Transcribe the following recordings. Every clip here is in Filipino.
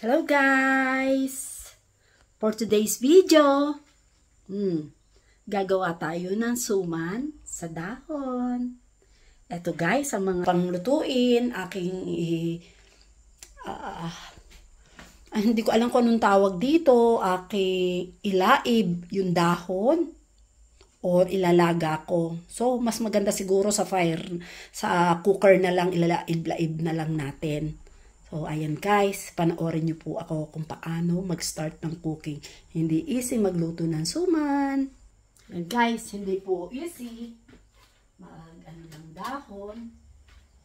Hello guys! For today's video, gagawa tayo ng suman sa dahon. Eto guys, ang mga panglutuin, hindi ko alam kung anong tawag dito, aking ilaib yung dahon or ilalaga ko. So, mas maganda siguro sa sa cooker na lang, ilalaib na lang natin. So, ayan guys, panoorin niyo po ako kung paano mag-start ng cooking. Hindi easy magluto ng suman. Ayan guys, hindi po easy ng dahon.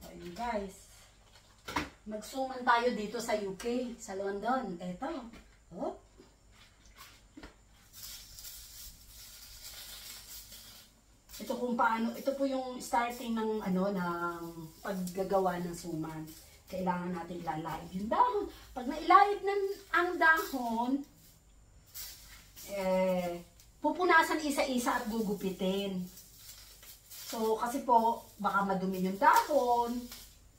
So, ayan guys, magsuman tayo dito sa UK, sa London. Eto, oh. Ito kung paano, ito po yung starting ng ng paggagawa ng suman. Kailangan natin ilalaib yung dahon. Pag nailaib ang dahon, pupunasan isa-isa at gugupitin. So, kasi po, baka madumi yung dahon,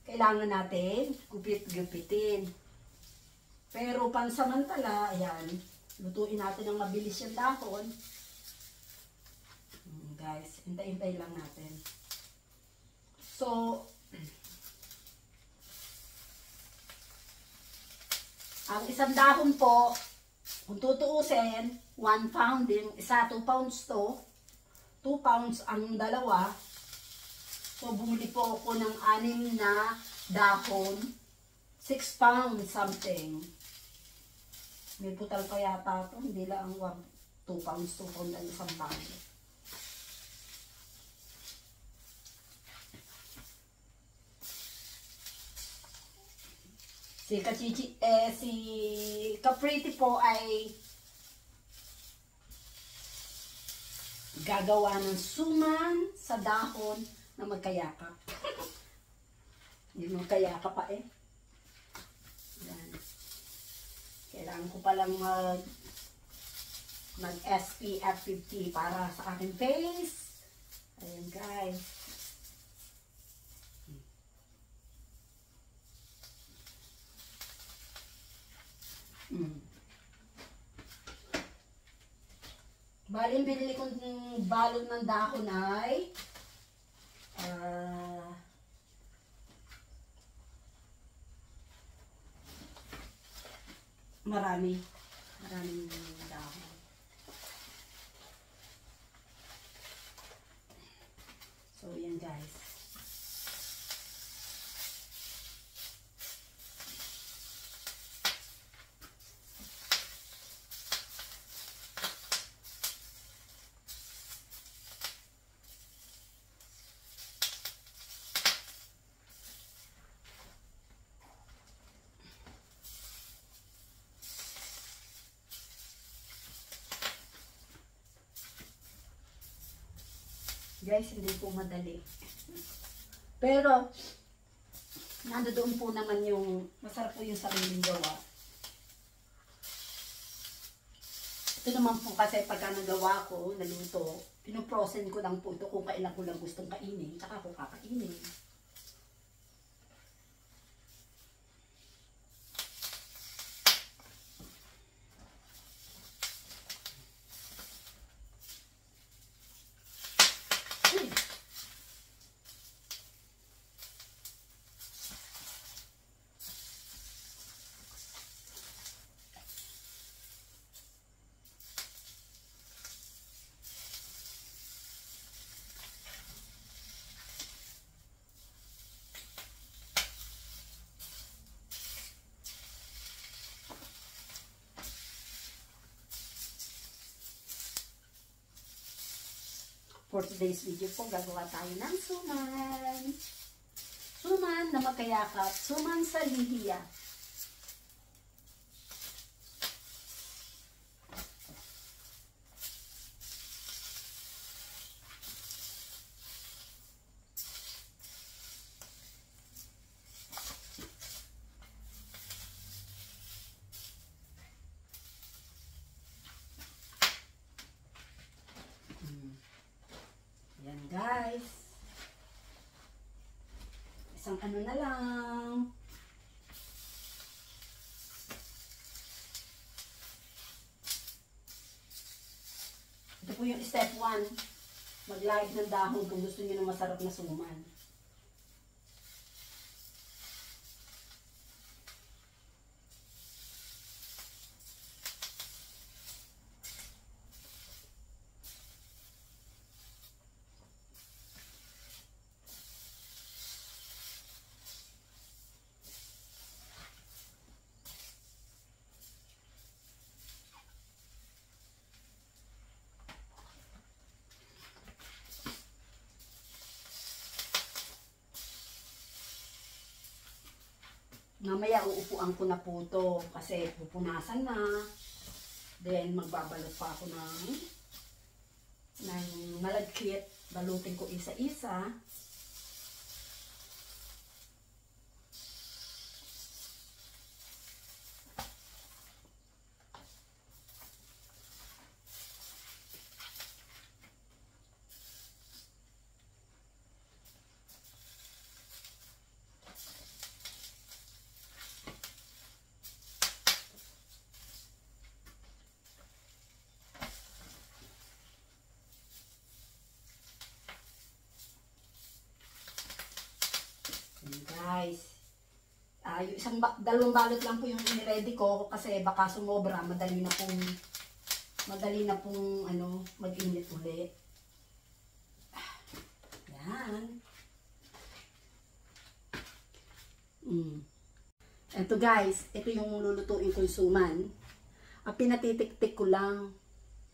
kailangan natin gupit-gupitin. Pero pansamantala, ayan, lutuin natin ng mabilis yung dahon. Guys, hintay-hintay lang natin. So, ang isang dahon po, kung tutuusin, 1 pound din, isa 2 pounds to, 2 pounds ang dalawa. So, bumili po ako ng 6 na dahon, 6 pounds something. May putal pa yata ito, hindi lang 2 pounds, 2 pounds ang isang pound. Si Kapriti po ay gagawa ng suman sa dahon na magkayakap. Hindi magkayakap pa eh. Yan. Kailangan ko palang mag SPF 50 para sa aking face. Ayan guys. Bali, yung binili kong balot ng dahon ay maraming dahon. So, yan guys. Guys, hindi po madali. Pero, nandoon po naman yung, masarap po yung sariling gawa. Ito naman po kasi pagka nagawa ko, naluto, pinuprosen ko lang po ito kung kailan ko lang gustong kainin, tsaka ako kakainin. For today's video po, gagawa tayo ng suman. Suman na magkayakap. Suman sa lihiya. Guys, isang ano na lang, po yung step 1. Maglayad ng dahon kung gusto niyo ng masarap na suman. Mamaya uupuan ko na po ito kasi pupunasan na. Then magbabalot pa ako ng malagkit. Balutin ko isa-isa. Guys, yung dalawang balot lang po yung ready ko kasi baka sumobra, madali na pong ano, mag-init ulit. Yan. Ito guys, ito yung lulutuin ko yung suman. Pinatitik-tik ko lang.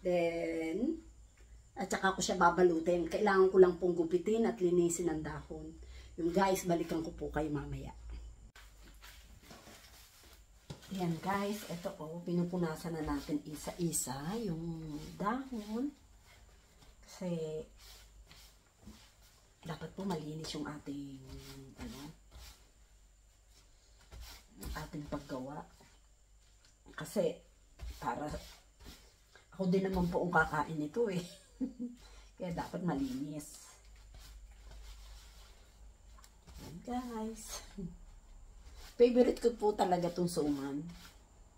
Then, at saka ko siya babalutin. Kailangan ko lang pong gupitin at linisin ang dahon. Yung guys, balikan ko po kayo mamaya. Ayan guys, ito po, pinupunasan na natin isa-isa yung dahon. Kasi, dapat po malinis yung ating, ating paggawa. Kasi, para, ako din naman po ang kakain nito eh. Kaya dapat malinis. Guys, favorite ko po talaga itong suman.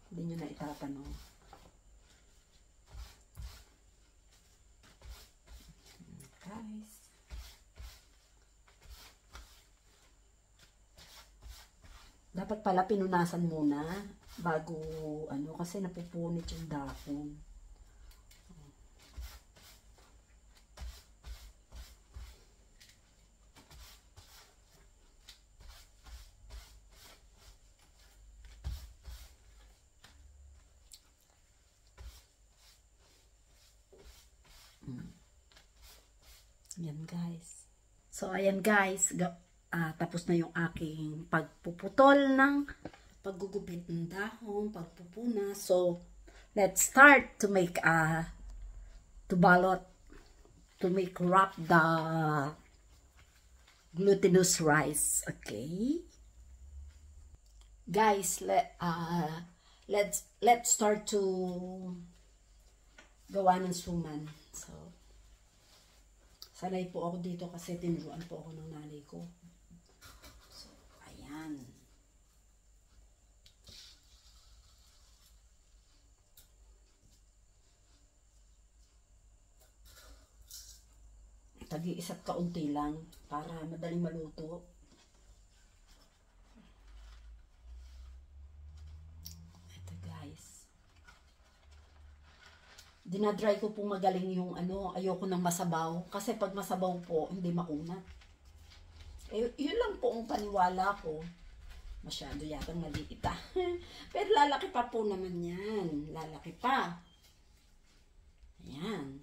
Hindi nyo na itatanong. Guys, dapat pala pinunasan muna bago kasi napupunit yung dahon. Yan guys. So ayan guys, tapos na yung aking pagpuputol ng paggugupit ng dahon, pagpupuna. So let's start to make to balot, to make wrap the glutinous rice. Okay? Guys, let's start to gawa ng suman. So sanay po ako dito kasi tinuruan po ako ng nanay ko. So, ayan. Tagi-isa't kaunti lang para madaling maluto. Ito guys. Dinadry ko po magaling yung ayoko ng masabaw. Kasi pag masabaw po, hindi makunat. Yun lang po ang paniwala ko. Masyado yatang maliit Pero lalaki pa po naman yan. Lalaki pa. Ayan.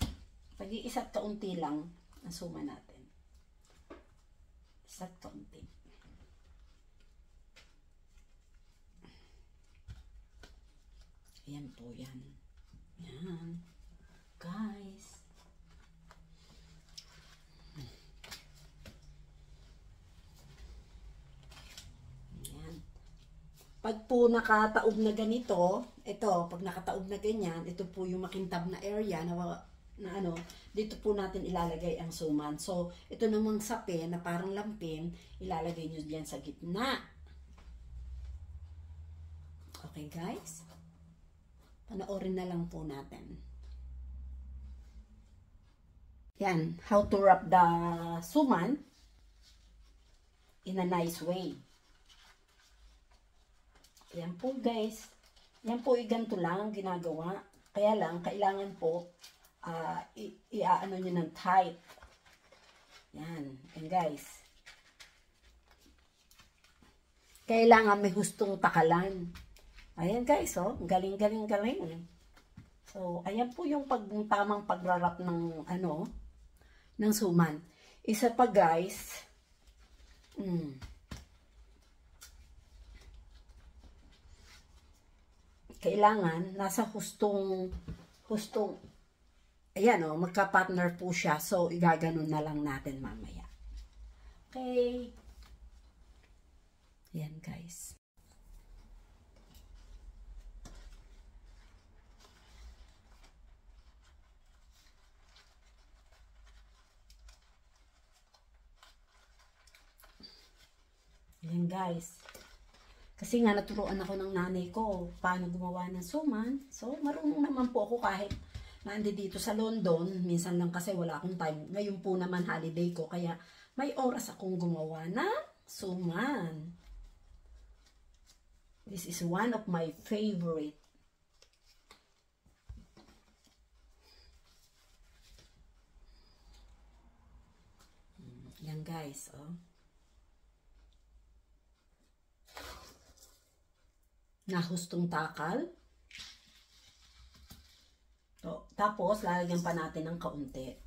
Pag-iisa't kaunti lang ang suma natin. Isa't kaunti. Ayan po yan. Ayan. Guys. Ayan. Pag po nakataob na ganito, ito, pag nakataob na ganyan, ito po yung makintab na area na dito po natin ilalagay ang suman. So, ito namang sape na parang lampin, ilalagay nyo diyan sa gitna. Okay guys? Panoorin na lang po natin. Yan, how to wrap the suman in a nice way. Yan po guys. Yan po ganito lang ang ginagawa. Kaya lang, kailangan po i-ano nyo ng tight. Yan. Yan guys. Kailangan may hustong takalan. Ayan guys, oh. Galing. So, ayan po yung tamang pagrarap ng, ng suman. Isa pa guys, kailangan nasa hustong, ayan o, magka-partner po siya. So, igaganon na lang natin mamaya. Okay. Ayan guys. Ayan guys. Kasi nga naturuan ako ng nanay ko paano gumawa ng suman. So, marunong naman po ako kahit dito sa London. Minsan lang kasi wala akong time. Ngayon po naman holiday ko. Kaya may oras akong gumawa ng suman. This is one of my favorite. Yan guys, oh. Nahustong takal. So, tapos, lalagyan pa natin ng kaunti.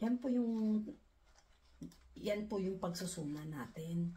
Yan po yung pagsusuma natin.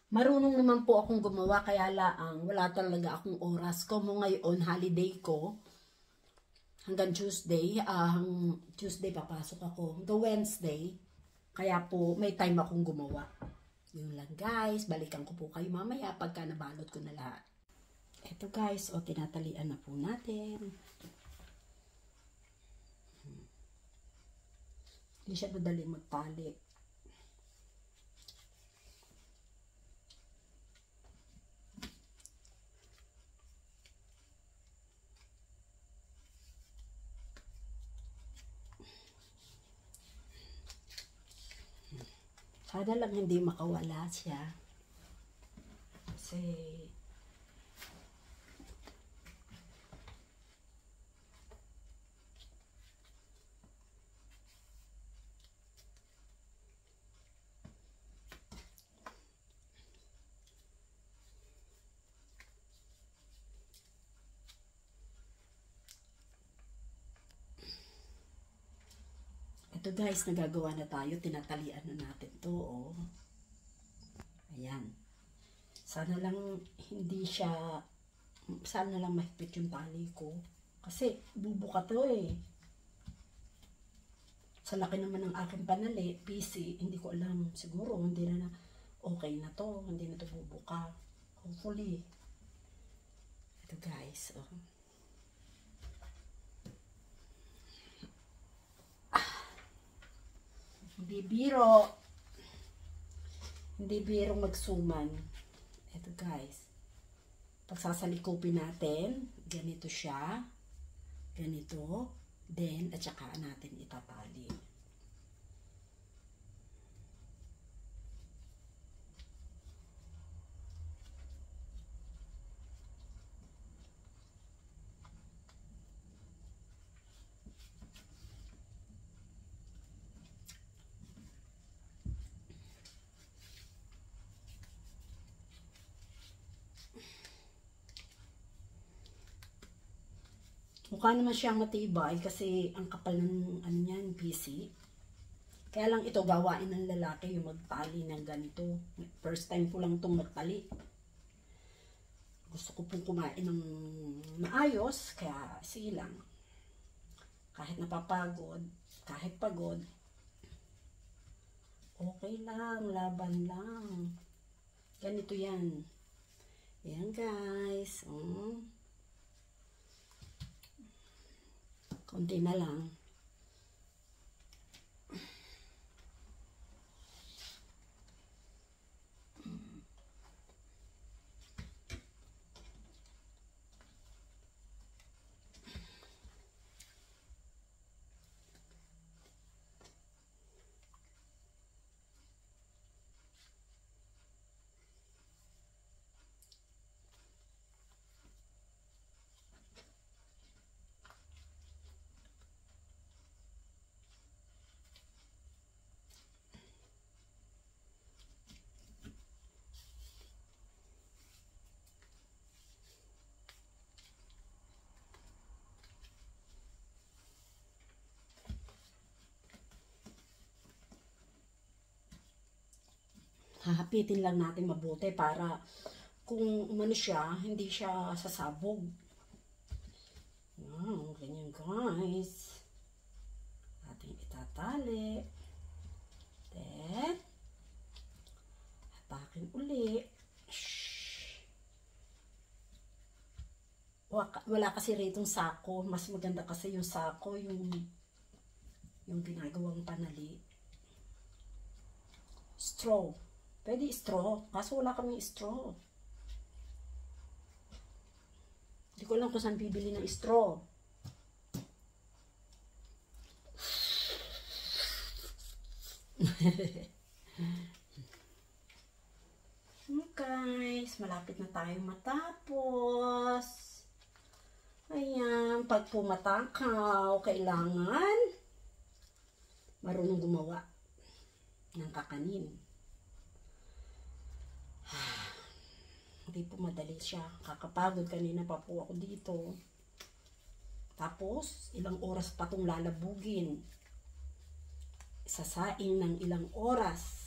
Marunong naman po akong gumawa, kaya laang wala talaga akong oras. Como ngayon, holiday ko, hanggang Tuesday, Tuesday papasok ako, hanggang Wednesday, kaya po may time akong gumawa. Yun lang guys, balikan ko po kayo mamaya pagka nabalot ko na lahat. Eto guys, tinatalian na po natin. Hindi siya madali magtali. Sana lang hindi makawala siya. Kasi ito guys, nagagawa na tayo. Tinatalian na natin to, oh. Ayan. Sana lang hindi siya, sana lang mahigpit yung tali ko. Kasi bubuka to eh. Sa laki naman ng aking panali, PC, hindi ko alam. Siguro, hindi na okay na to. Hindi na to bubuka. Hopefully. Ito guys, oh. Hindi biro magsuman. Ito guys, pagsasalikupin natin, ganito siya, ganito, then at saka natin itatali. Mukha naman siyang matibay kasi ang kapal ng PC. Kaya lang ito gawain ng lalaki yung magtali ng ganito. First time ko lang itong magtali. Gusto ko pong kumain ng maayos, kaya sige lang. Kahit napapagod, kahit pagod, okay lang, laban lang. Ganito yan. Ayan guys. Konti na lang. Hahapitin lang natin mabuti para kung umano siya, hindi siya sasabog. Ganyan guys. Ating itatali. Then, hatakin uli. Wala kasi ritong sako. Mas maganda kasi yung sako, yung ginagawang panali. Straw. Pwede straw. Kaso wala kaming straw. Hindi ko alam kung saan bibili ng straw. Guys, malapit na tayong matapos. Ayan, pag pumatakaw, kailangan marunong gumawa ng kakanin. Hindi po madali siya. Kakapagod, kanina pa po ako dito. Tapos, ilang oras pa itong lalabugin. Sasaing ng ilang oras.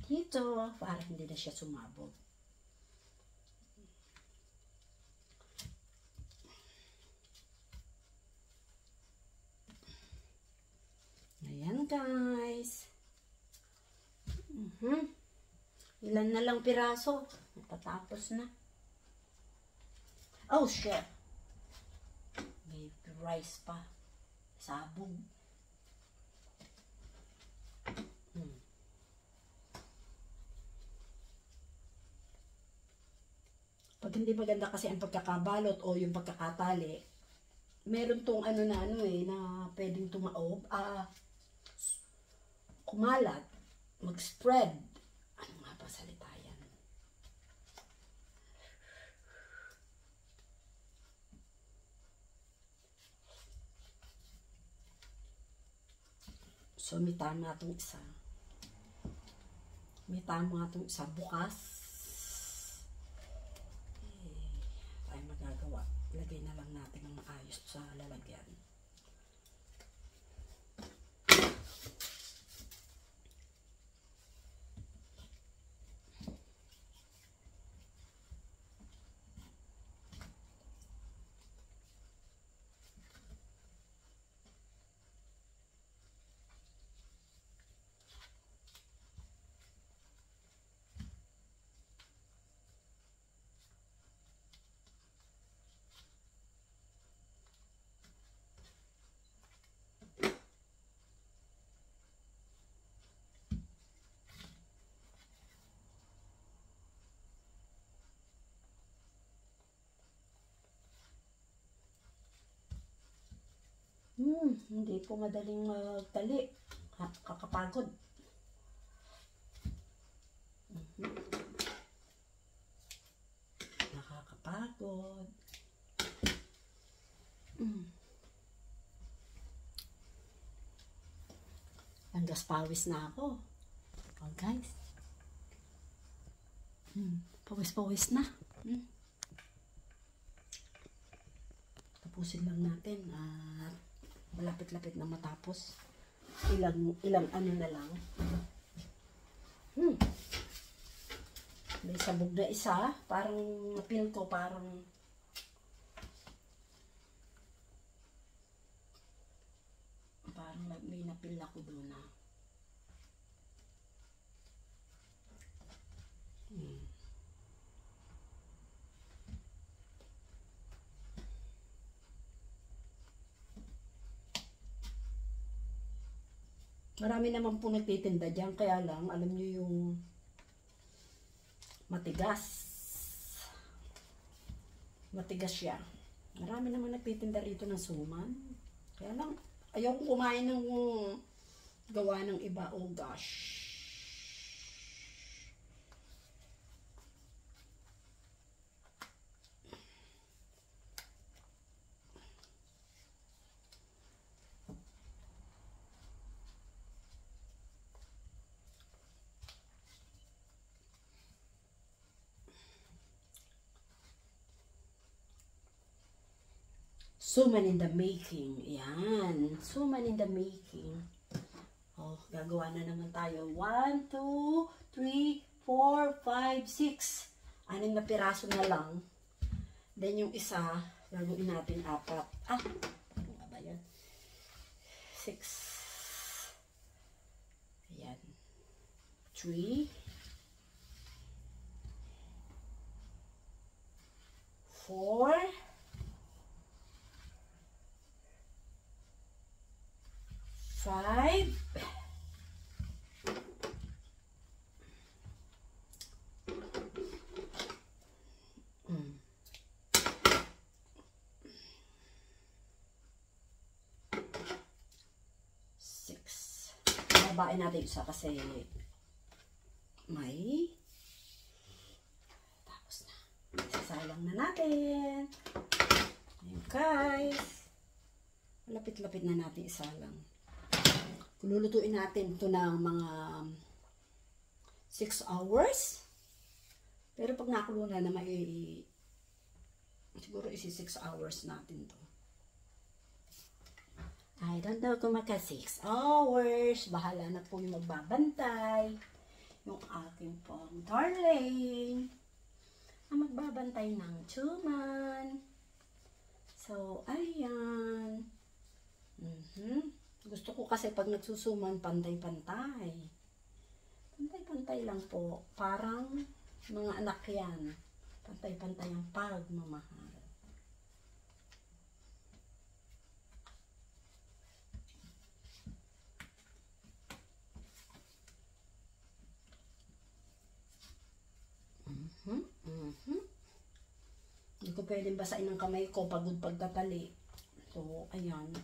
Dito, para hindi na siya sumabog. Ayan guys. Ilan na lang piraso. Natatapos na. Oh shit. May rice pa. Sabog. Pag hindi maganda kasi ang pagkakabalot o yung pagkakatali, meron tong na pwedeng tumaob, kumalat, mag-spread. Ano nga ba salita yan? So, may tama itong isa. May tama itong isa. Bukas. Magagawa. Lagay na lang natin ng maayos sa lalagyan. Hindi po madaling magtali. Kakapagod. Nakakapagod. Pawis na ako. Oh, guys. Pawis na. Tapusin lang natin at malapit-lapit na matapos. Ilang ano na lang. May sabog na isa. Parang napil ko, parang may napil ako doon na. Marami naman po nagtitinda dyan, kaya lang, alam nyo yung matigas. Matigas siya. Marami naman nagtitinda rito ng suman. Kaya lang, ayaw kong kumain ng gawa ng iba. Oh gosh. Suman in the making. Yan. Suman in the making. Oh, gagawa na naman tayo. 1, 2, 3, 4, 5, 6. 6 na piraso na lang. Then yung isa, gagawin natin 4. Ano nga ba yan? 6. Ayan. 3. 4. 5. 6. Babain natin isa kasi may tapos na. Isasalang na natin. Ayan guys. Malapit-lapit na natin isalang. Lulutuin natin ito ng mga 6 hours. Pero pag nakulo na siguro 6 hours natin to. I don't know kung maka 6 hours. Bahala na po yung magbabantay. Yung aking pong darling. Ang magbabantay ng tuman. So, ayan. Gusto ko kasi pag nagsusuman, pantay-pantay. Pantay-pantay lang po. Parang mga anak yan. Pantay-pantay ang pagmamahal. Hindi ko pwedeng basain ang kamay ko pagod pagtatali. So, ayan.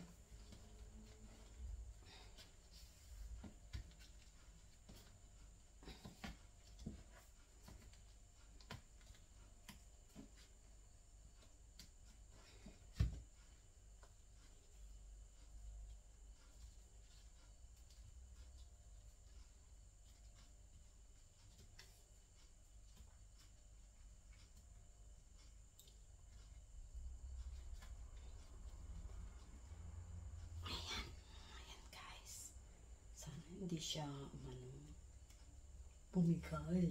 Hindi siya bumigay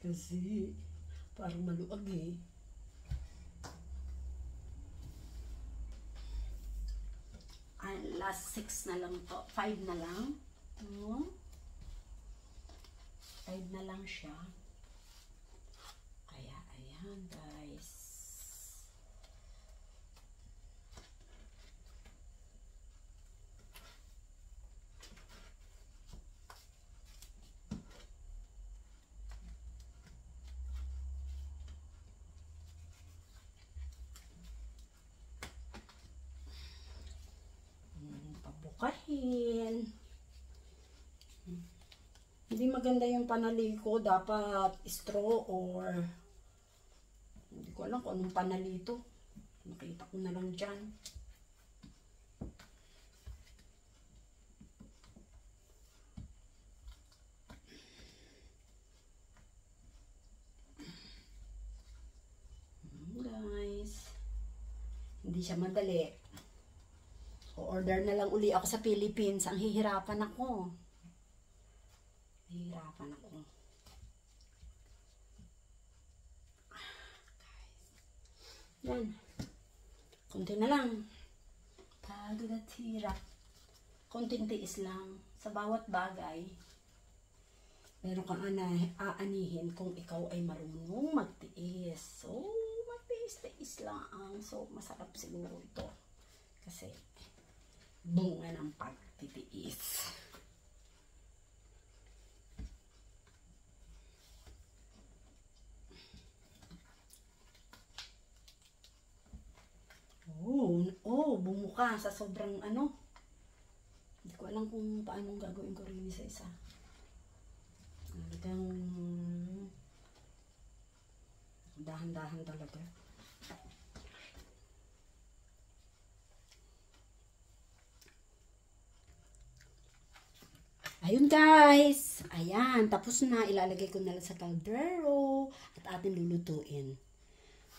kasi parang maluag eh. Last 6 na lang to, 5 na lang. 5 na lang siya. Kaya ayan guys. Pabukahin. Hindi maganda yung panaliko. Dapat straw or hindi ko alam kung anong panalito. Nakita ko na lang dyan. siya madali. O-order na lang uli ako sa Philippines. Ang hihirapan ako. Hihirapan ako. Yan. Kunti na lang. Pagod at hirap. Kunting tiis lang. Sa bawat bagay, meron kang aanihin kung ikaw ay marunong magtiis. So, magtiis-tiis lang. So, masarap siguro ito. Kasi, bunga ng pagtitiis. Bumuka sa sobrang ano. Hindi ko alam kung paano gagawin ko rin isa-isa. Talagang dahan-dahan talaga. Ayun guys. Ayan. Tapos na. Ilalagay ko na lang sa kaldero. At atin lulutuin.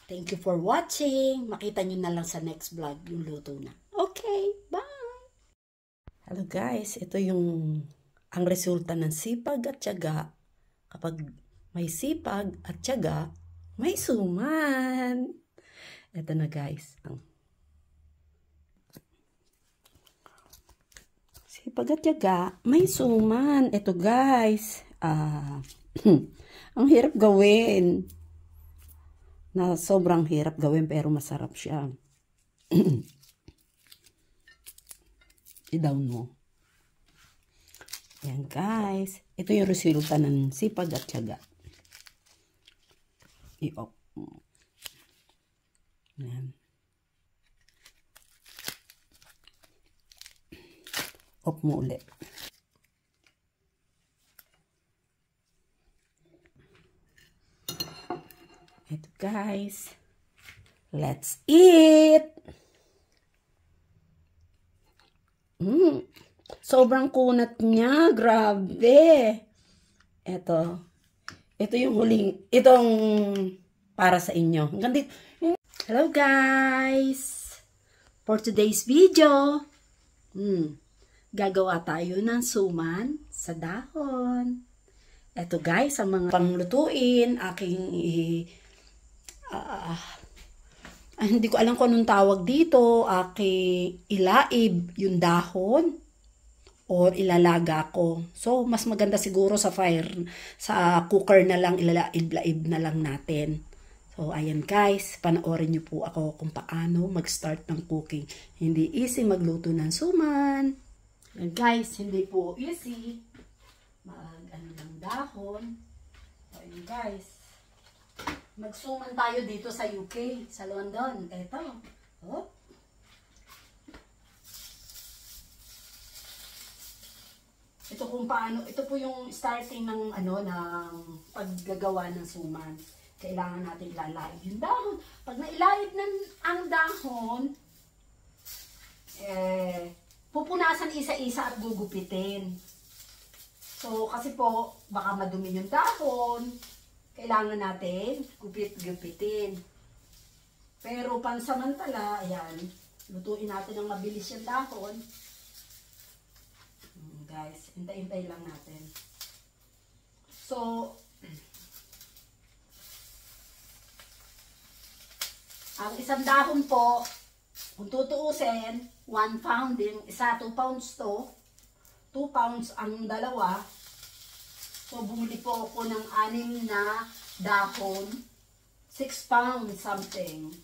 Thank you for watching. Makita nyo na lang sa next vlog yung luto na. Okay. Bye. Hello guys. Ito yung ang resulta ng sipag at tiyaga. Kapag may sipag at tiyaga, may suman. Ito na guys. Sipag at tiyaga, may suman. Ito guys. Ang hirap gawin. Na sobrang hirap gawin pero masarap siya. I-down mo. Ayan guys. Ito yung resulta ng sipag at tiyaga. I-off mo. Ayan. Off mo ulit. Ito guys. Let's eat! Sobrang kunat niya. Grabe. Ito. Ito yung huling. Itong para sa inyo. Hello guys. For today's video. Gagawa tayo ng suman sa dahon. Ito guys, ang mga panglutuin. Hindi ko alam kung anong tawag dito. Ilaib yung dahon. Or ilalaga ko. So, mas maganda siguro sa cooker na lang, ilalaib na lang natin. So, ayan guys, panoorin niyo po ako kung paano mag-start ng cooking. Hindi easy magluto ng suman. Ayan guys, hindi po easy mag-ano ng dahon. So, ayan guys, magsuman tayo dito sa UK, sa London. Eto, oh. Ito kung paano, ito po yung starting ng ng paggagawa ng suman. Kailangan natin ilalayib yung dahon. Pag nailayib ang dahon, pupunasan isa-isa at gugupitin. So, kasi po, baka madumi yung dahon, kailangan natin gupit-gupitin. Pero pansamantala, ayan, lutuin natin ng mabilis yung dahon. Guys, hintay-hintay lang natin. So, ang isang dahon po, kung tutuusin, 1 pound din, isa 2 pounds to, 2 pounds ang dalawa. So, bumili po ako ng 6 na dahon, 6 pounds something.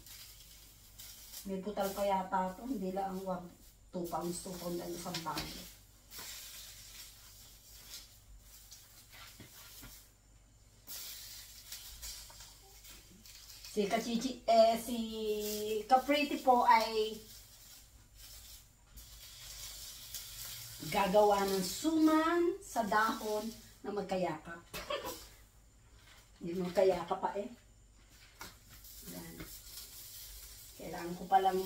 May putal pa yata ito, hindi lang 2 pounds, 2 pounds ang isang pound. Si Capriti po ay gagawa ng suman sa dahon na magkayakap. Hindi magkayakap pa eh. Yan. Kailangan ko palang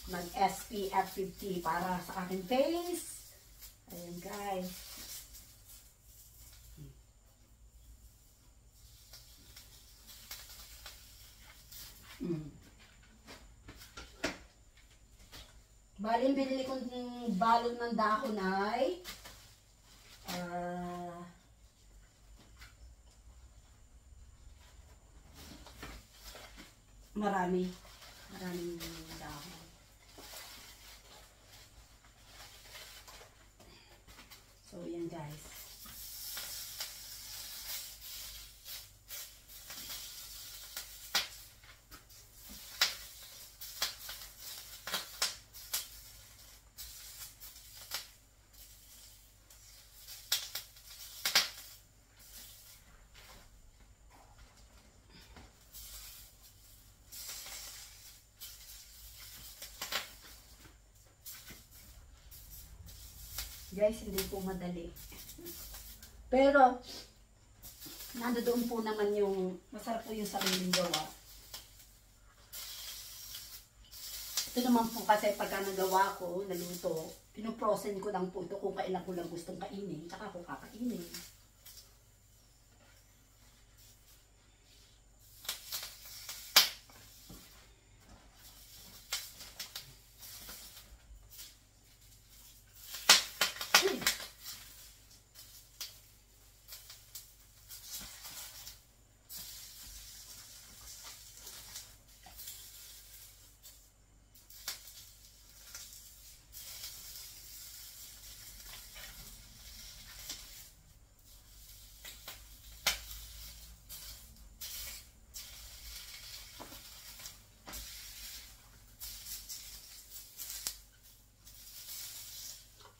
mag SPF 50 para sa aking face. Ayan guys. Bali, yung binili kong balot ng dahon ay maraming dahon. So, yan guys. Guys, hindi po madali. Pero, nandoon po naman yung, masarap po yung sariling gawa. Ito naman po kasi pagka nagawa ko, naluto, pinoprosen ko lang po ito kung kailan ko lang gustong kainin, tsaka ko kakainin.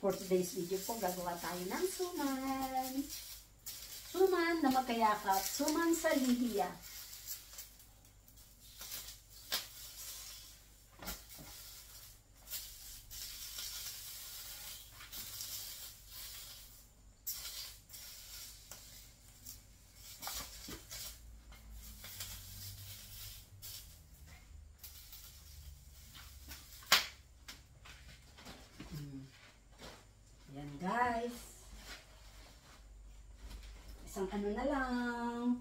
For today's video po, gagawa tayo ng suman. Suman na magkayakap. Suman sa lihiya. Yan guys. Isang ano na lang.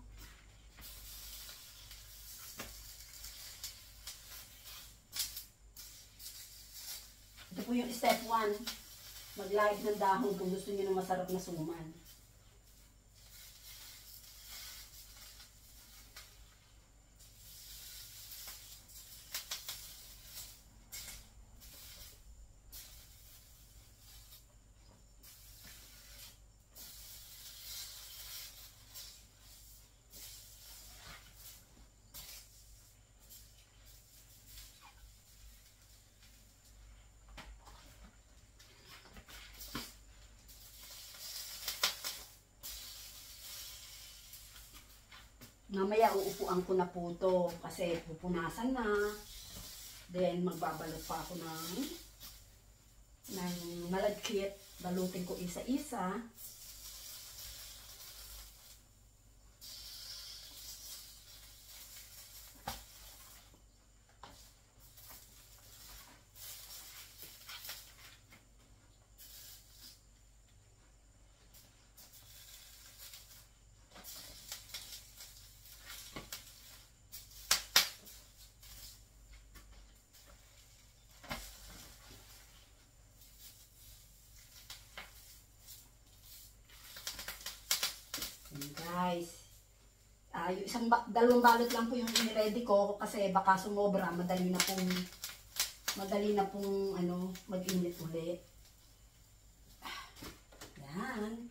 Ito po yung step 1. Maglayag ng dahon kung gusto niyo ng masarap na suman. Mamaya uupuan ko na po ito kasi pupunasan na. Then magbabalot pa ako ng malagkit. Balutin ko isa-isa. Guys, yung dalawang balot lang po yung i-ready ko kasi baka sumobra, madali na pong mag-init ulit. Yan.